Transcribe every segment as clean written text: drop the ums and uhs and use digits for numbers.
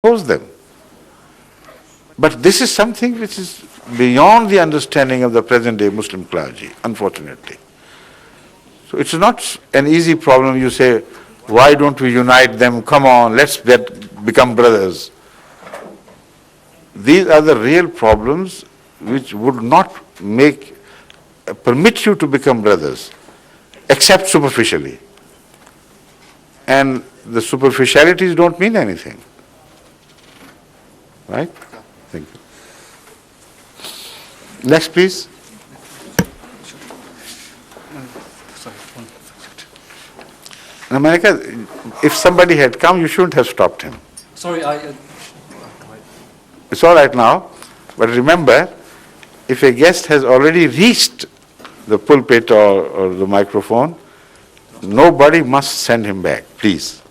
oppose them. But this is something which is beyond the understanding of the present day Muslim clergy, unfortunately. So it's not an easy problem. You say, why don't we unite them? Come on, let's become brothers. These are the real problems which would not permit you to become brothers, except superficially. And the superficialities don't mean anything. Right? Thank you. Next, please. In America, if somebody had come, you shouldn't have stopped him. Sorry, It's all right now, but remember, if a guest has already reached the pulpit or the microphone, nobody must send him back, please.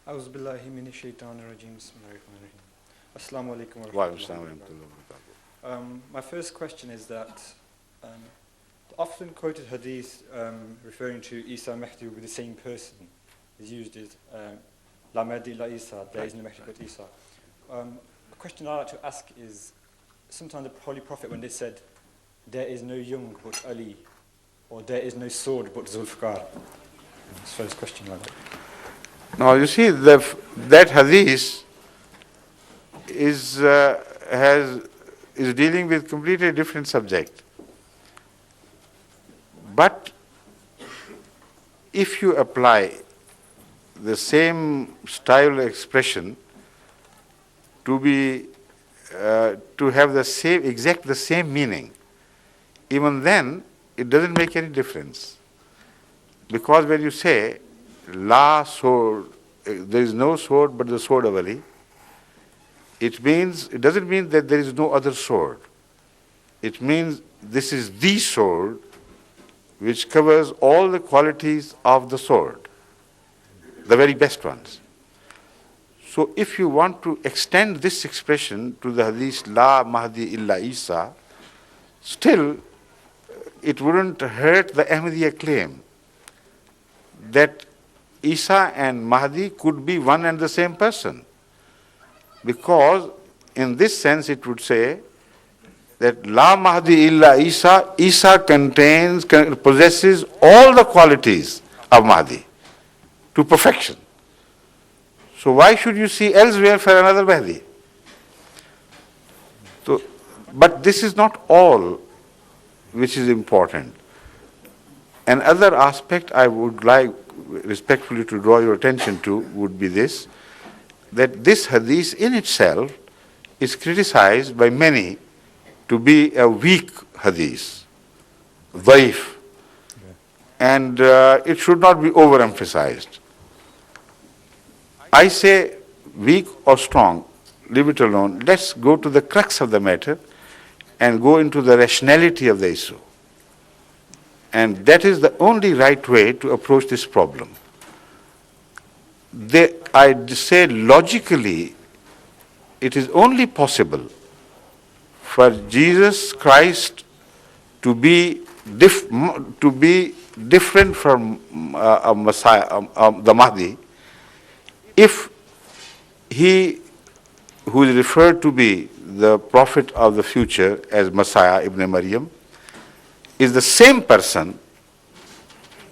أعوذ بالله من الشيطان الرجيم بسم الله الرحمن الرحيم. Assalamu alaikum wa Wa rahmatullahi alaikum wa salam. barakatuh. My first question is that the often quoted hadith referring to Isa Mahdi with the same person is used as La Mahdi la Isa, there is no Mahdi but Isa. A question I'd like to ask is, sometimes the Holy Prophet, when they said, there is no young but Ali, or there is no sword but Zulfikar. That's the first question I'd like. Now you see, that hadith is dealing with completely different subject. But if you apply the same style of expression to have the same meaning, even then it doesn't make any difference. Because when you say La sword, there is no sword but the sword of Ali, it doesn't mean that there is no other sword. It means this is the sword which covers all the qualities of the sword, the very best ones. So if you want to extend this expression to the hadith La Mahdi illa Isa, still it wouldn't hurt the Ahmadiyya claim that Isa and Mahdi could be one and the same person. Because in this sense it would say that La Mahdi illa Isa, Isa possesses all the qualities of Mahdi to perfection. So why should you see elsewhere for another Mahdi? So, but this is not all which is important. Another aspect I would like respectfully to draw your attention to would be this, that this hadith in itself is criticized by many to be a weak hadith, dhaif, and it should not be overemphasized. I say weak or strong, leave it alone. Let's go to the crux of the matter and go into the rationality of the issue. And that is the only right way to approach this problem. I say logically, it is only possible for Jesus Christ to be different from a Messiah, the Mahdi, if he, who is referred to be the prophet of the future as Messiah Ibn Maryam, is the same person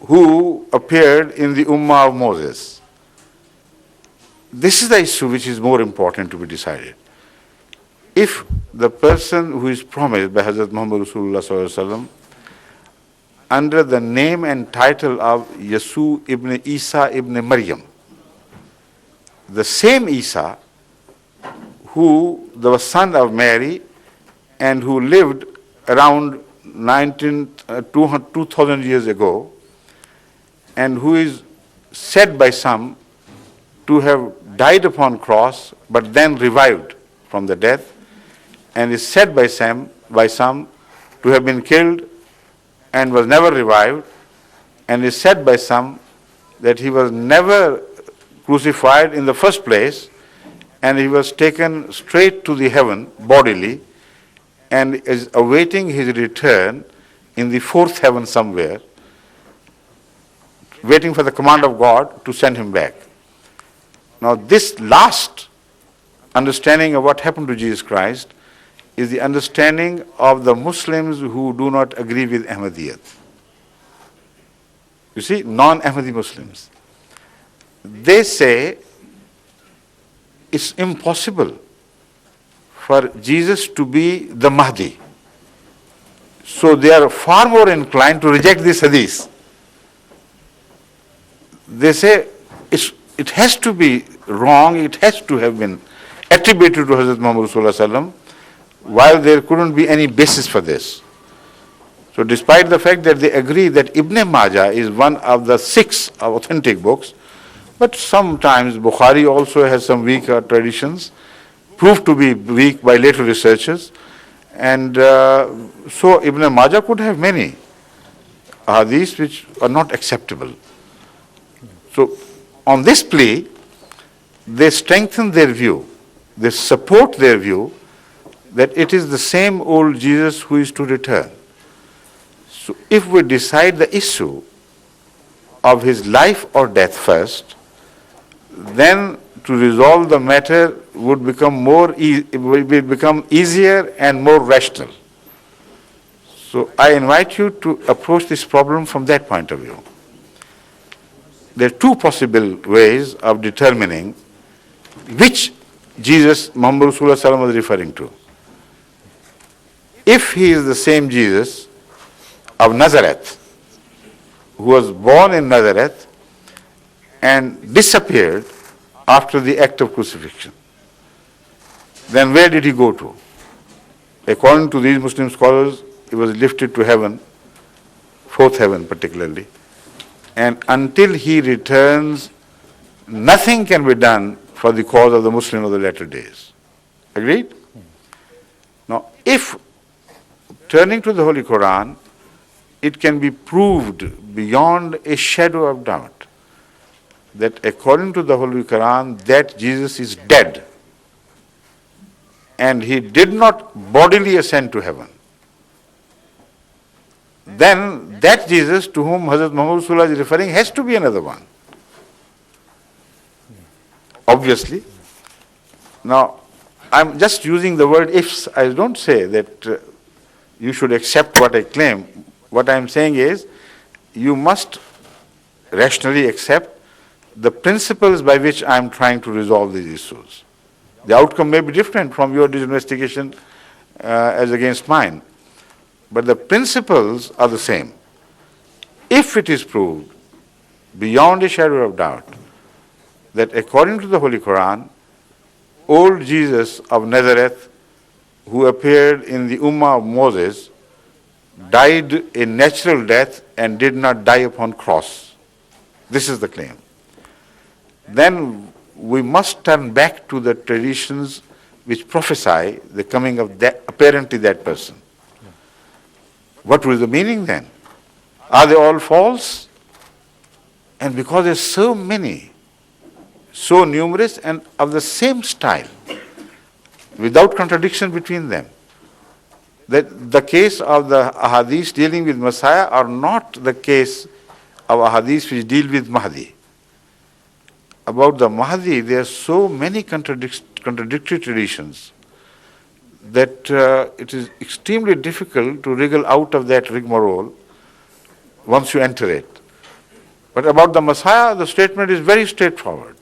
who appeared in the Ummah of Moses. This is the issue which is more important to be decided. If the person who is promised by Hazrat Muhammad Rasulullah Sallallahu Alaihi Wasallam under the name and title of Yasu ibn Isa ibn Maryam, the same Isa who was son of Mary and who lived around 2000 years ago, and who is said by some to have died upon cross but then revived from the death, and is said by some to have been killed and was never revived, and is said by some that he was never crucified in the first place, and he was taken straight to the heaven bodily and is awaiting his return in the fourth heaven somewhere, waiting for the command of God to send him back. Now this last understanding of what happened to Jesus Christ is the understanding of the Muslims who do not agree with Ahmadiyyat. You see, non-Ahmadi Muslims. They say it's impossible for Jesus to be the Mahdi. So they are far more inclined to reject this hadith. They say it has to be wrong, it has to have been attributed to Hazrat Muhammad Sallallahu Alaihi Wasallam, while there couldn't be any basis for this. So despite the fact that they agree that Ibn Majah is one of the 6 authentic books, but sometimes Bukhari also has some weaker traditions, proved to be weak by later researchers, and so Ibn Majah could have many hadiths which are not acceptable. So on this plea, they strengthen their view, they support their view that it is the same old Jesus who is to return. So if we decide the issue of his life or death first, then to resolve the matter would become it will become easier and more rational. So I invite you to approach this problem from that point of view. There are 2 possible ways of determining which Jesus Muhammad Rasulullah was referring to. If he is the same Jesus of Nazareth, who was born in Nazareth and disappeared after the act of crucifixion, then where did he go to? According to these Muslim scholars, he was lifted to heaven, 4th heaven particularly, and until he returns, nothing can be done for the cause of the Muslim of the latter days. Agreed? Now, if turning to the Holy Quran, it can be proved beyond a shadow of doubt that according to the Holy Quran, that Jesus is dead and he did not bodily ascend to heaven, then that Jesus to whom Hazrat Muhammad Rasulullah is referring has to be another one. Obviously. Now, I'm just using the word ifs. I don't say that you should accept what I claim. What I'm saying is, you must rationally accept the principles by which I'm trying to resolve these issues. The outcome may be different from your investigation as against mine, but the principles are the same. If it is proved beyond a shadow of doubt that according to the Holy Quran, old Jesus of Nazareth, who appeared in the Ummah of Moses, died a natural death and did not die upon cross. This is the claim. Then we must turn back to the traditions which prophesy the coming of apparently that person. What was the meaning then? Are they all false? And because there's so many, so numerous and of the same style, without contradiction between them, that the case of the ahadith dealing with Messiah are not the case of ahadith which deal with Mahdi. About the Mahdi, there are so many contradictory traditions that it is extremely difficult to wriggle out of that rigmarole once you enter it. But about the Messiah, the statement is very straightforward.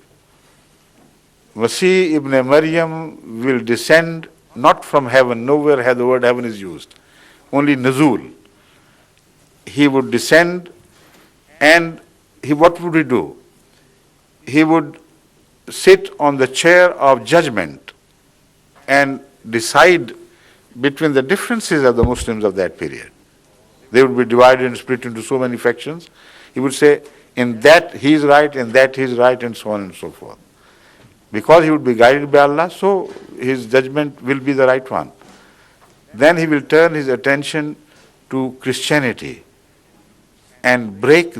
Masih ibn Maryam will descend not from heaven, nowhere the word heaven is used, only nuzul. He would descend and what would he do? He would sit on the chair of judgment and decide between the differences of the Muslims of that period. They would be divided and split into so many factions. He would say, in that he is right, in that he is right, and so on and so forth. Because he would be guided by Allah, so his judgment will be the right one. Then he will turn his attention to Christianity and break